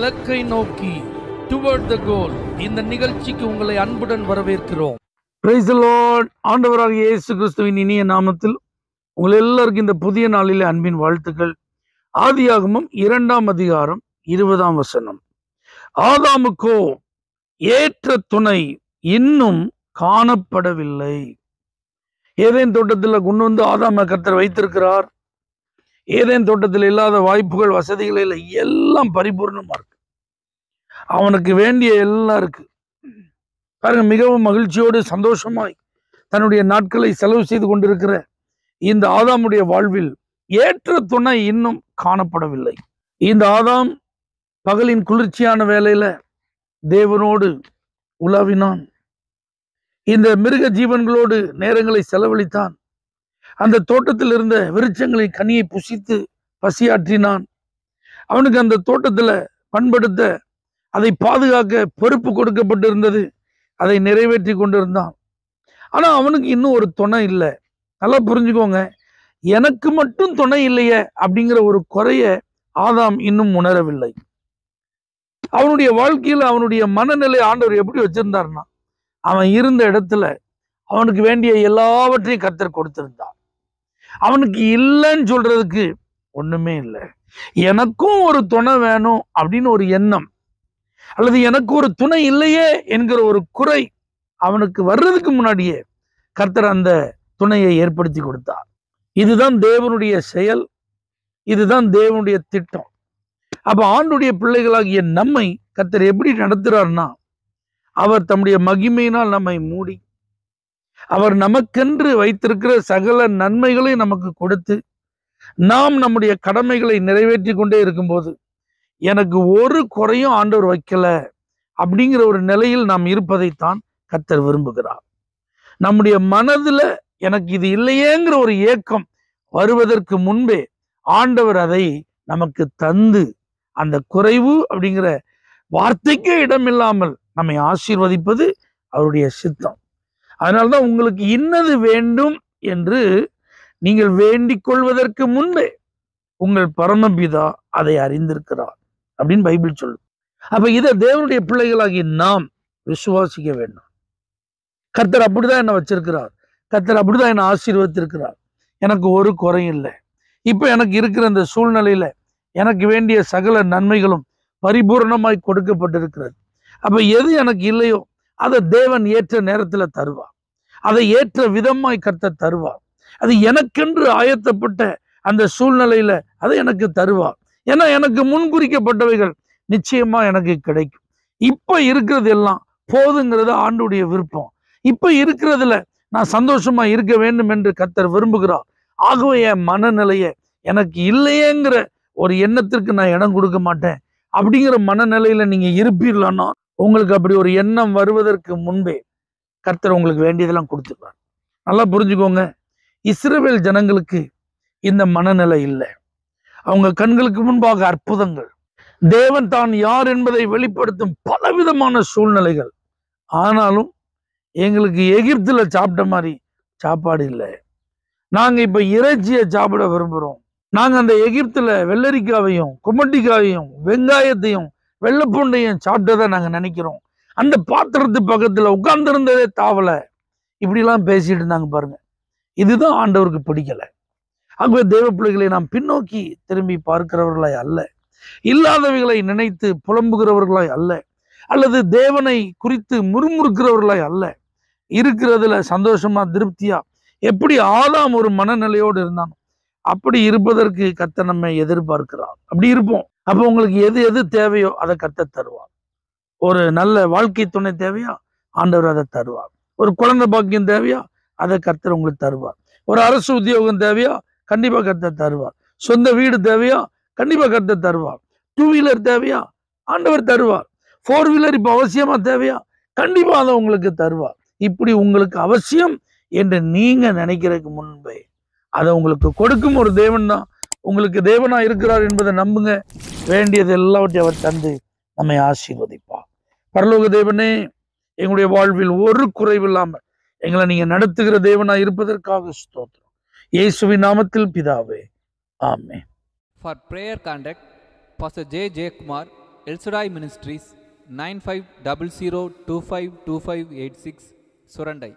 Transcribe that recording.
இலக்கை நோக்கி டுவர்ட் த கோல் இந்த நிகழ்ச்சிக்கு உங்களை அன்புடன் வரவேற்கிறோம். Praise the Lord. ஆண்டவராகிய இயேசு கிறிஸ்துவின் இனிய நாமத்தில் உங்கள் எல்லாருக்கும் இந்த புதிய நாளிலே அன்பின் வாழ்த்துக்கள். ஆதியாகமம் 2ஆம் அதிகாரம் 20ஆம் வசனம். ஆதாமுக்கோ ஏற்ற துணை இன்னும் காணப்படவில்லை. ஏதேன் தோட்டத்தில் கொண்டு வந்து ஆதாம கர்த்தர் வைத்திருக்கிறார். ஏதேன் தோட்டத்தில் இல்லாத வாய்ப்புகள், வசதிகள் இல்லை, எல்லாம் பரிபூர்ணமா இருக்கு. அவனுக்கு வேண்டிய எல்லாம் இருக்கு பாருங்க. மிகவும் மகிழ்ச்சியோடு சந்தோஷமாய் தன்னுடைய நாட்களை செலவு செய்து கொண்டிருக்கிற இந்த ஆதாமுடைய வாழ்வில் ஏற்ற துணை இன்னும் காணப்படவில்லை. இந்த ஆதாம் பகலின் குளிர்ச்சியான வேளையில தேவனோடு உலாவினான். இந்த மிருக ஜீவன்களோடு நேரங்களை செலவழித்தான். அந்த தோட்டத்தில் இருந்த விருட்சங்களின் கனியை புசித்து பசியாற்றினான். அவனுக்கு அந்த தோட்டத்துல பண்படுத்த, அதை பாதுகாக்க பொறுப்பு கொடுக்கப்பட்டிருந்தது. அதை நிறைவேற்றி கொண்டிருந்தான். ஆனா அவனுக்கு இன்னும் ஒரு துணை இல்லை. நல்லா புரிஞ்சுக்கோங்க, எனக்கு மட்டும் துணை இல்லையே அப்படிங்கிற ஒரு குறைய ஆதாம் இன்னும் உணரவில்லை. அவனுடைய வாழ்க்கையில் அவனுடைய மனநிலை ஆண்டவர் எப்படி வச்சிருந்தார்னா, அவன் இருந்த இடத்துல அவனுக்கு வேண்டிய எல்லாவற்றையும் கர்த்தர் கொடுத்திருந்தார். அவனுக்கு இல்லைன்னு சொல்றதுக்கு ஒண்ணுமே இல்லை. எனக்கும் ஒரு துணை வேணும் அப்படின்னு ஒரு எண்ணம், அல்லது எனக்கு ஒரு துணை இல்லையே என்கிற ஒரு குறை அவனுக்கு வர்றதுக்கு முன்னாடியே கர்த்தர் அந்த துணையை ஏற்படுத்தி கொடுத்தார். இதுதான் தேவனுடைய செயல், இதுதான் தேவனுடைய திட்டம். அப்ப ஆண்டுடைய பிள்ளைகளாகிய நம்மை கர்த்தர் எப்படி நடத்துறார்னா, அவர் தம்முடைய மகிமையினால் நம்மை மூடி, அவர் நமக்கென்று வைத்திருக்கிற சகல நன்மைகளை நமக்கு கொடுத்து, நாம் நம்முடைய கடமைகளை நிறைவேற்றி கொண்டே இருக்கும்போது, எனக்கு ஒரு குறையும் ஆண்டவர் வைக்கல அப்படிங்கிற ஒரு நிலையில் நாம் இருப்பதைத்தான் கர்த்தர் விரும்புகிறார். நம்முடைய மனதுல எனக்கு இது இல்லையேங்கிற ஒரு ஏக்கம் வருவதற்கு முன்பே ஆண்டவர் அதை நமக்கு தந்து, அந்த குறைவு அப்படிங்கிற வார்த்தைக்கே இடமில்லாமல் நம்மை ஆசீர்வதிப்பது அவருடைய சித்தம். அதனால்தான் உங்களுக்கு இன்னது வேண்டும் என்று நீங்கள் வேண்டிக் கொள்வதற்கு முன்பே உங்கள் பரமபிதா அதை அறிந்திருக்கிறார் அப்படின்னு பைபிள் சொல்லுது. அப்ப இதை தேவனுடைய பிள்ளைகளாகி நாம் விசுவாசிக்க வேண்டும். கர்த்தர் அப்படிதான் என்ன வச்சிருக்கிறார், கர்த்தர் அப்படிதான் என்ன ஆசீர்வதித்திருக்கிறார். எனக்கு ஒரு குறையும் இல்லை. இப்ப எனக்கு இருக்கிற இந்த சூழ்நிலையில எனக்கு வேண்டிய சகல நன்மைகளும் பரிபூர்ணமாய் கொடுக்கப்பட்டிருக்கிறது. அப்ப எது எனக்கு இல்லையோ அதை தேவன் ஏற்ற நேரத்துல தருவார். அதை ஏற்ற விதமாய் கர்த்தர் தருவார். அது எனக்கென்று ஆயத்தப்பட்ட அந்த சூழ்நிலையில அதை எனக்கு தருவார். ஏன்னா எனக்கு முன்குறிக்கப்பட்டவைகள் நிச்சயமா எனக்கு கிடைக்கும். இப்ப இருக்கிறது எல்லாம் போதுங்கிறது ஆண்டுடைய விருப்பம். இப்ப இருக்கிறதுல நான் சந்தோஷமா இருக்க வேண்டும் என்று கர்த்தர் விரும்புகிறார். ஆகவே என் மனநிலைய எனக்கு இல்லையேங்கிற ஒரு எண்ணத்திற்கு நான் இடம் கொடுக்க மாட்டேன் அப்படிங்கிற மனநிலையில நீங்க இருப்பீர்களானா, உங்களுக்கு அப்படி ஒரு எண்ணம் வருவதற்கு முன்பே கர்த்தர் உங்களுக்கு வேண்டியதெல்லாம் கொடுத்துருவார். நல்லா புரிஞ்சுக்கோங்க, இஸ்ரவேல் ஜனங்களுக்கு இந்த மனநிலை இல்லை. அவங்க கண்களுக்கு முன்பாக அற்புதங்கள், தேவன் தான் யார் என்பதை வெளிப்படுத்தும் பலவிதமான சூழ்நிலைகள். ஆனாலும் எங்களுக்கு எகிப்துல சாப்பிட்ட மாதிரி சாப்பாடு இல்லை. நாங்க இப்ப இறைச்சியை சாப்பிட விரும்புறோம். நாங்க அந்த எகிப்துல வெள்ளரிக்காவையும் குமட்டிக்காயையும் வெங்காயத்தையும் வெள்ளைப்பூண்டையும் சாப்பிட்டதை நாங்க நினைக்கிறோம். அந்த பாத்திரத்து பக்கத்துல உட்கார்ந்திருந்ததே தாவல. இப்படிலாம் பேசிட்டு இருந்தாங்க பாருங்க. இதுதான் ஆண்டவருக்கு பிடிக்கல. ஆகவே தேவ பிள்ளைகளை நாம் பின்னோக்கி திரும்பி பார்க்கிறவர்களாய் அல்ல, இல்லாதவைகளை நினைத்து புலம்புகிறவர்களாய் அல்ல, அல்லது தேவனை குறித்து முறுமுறுக்கிறவர்களாய் அல்ல, இருக்கிறதுல சந்தோஷமா திருப்தியா எப்படி ஆதாம் ஒரு மனநிலையோடு இருந்தானோ அப்படி இருப்பதற்கு கர்த்தர் நம்மை எதிர்பார்க்கிறார். அப்படி இருப்போம். அப்போ உங்களுக்கு எது எது தேவையோ அதை கர்த்தர் தருவார். ஒரு நல்ல வாழ்க்கை துணை தேவையா, ஆண்டவர் அதை தருவார். ஒரு குழந்தை பாக்கியம் தேவையா, அதை கர்த்தர் உங்களுக்கு தருவார். ஒரு அரசு உத்தியோகம் தேவையா, கண்டிப்பா கர்த்தர் தருவார். சொந்த வீடு தேவையா, கண்டிப்பா கர்த்தர் தருவார். 2 வீலர் தேவையா, ஆண்டவர் தருவார். 4 வீலர் இப்ப அவசியமா தேவையா, கண்டிப்பா அதை உங்களுக்கு தருவார். இப்படி உங்களுக்கு அவசியம் என்று நீங்க நினைக்கிறதுக்கு முன்பே அதை உங்களுக்கு கொடுக்கும் ஒரு தேவன் தான் உங்களுக்கு தேவனா இருக்கிறார் என்பதை நம்புங்க. வேண்டியது எல்லாவற்றையும் அவர் தந்து நம்மை ஆசீர்வதிப்பார். பரலோக தேவனே, எங்களுடைய வாழ்வில் ஒரு குறைவில்லாமல் எங்களை நீங்க நடத்துகிற தேவனா இருப்பதற்காக ஸ்தோத்திரம். இயேசுவின் நாமத்தில் பிதாவே, ஆமென். For prayer contact, Pastor J. Kumar, El Shaddai Ministries, 9500252586, Surandai.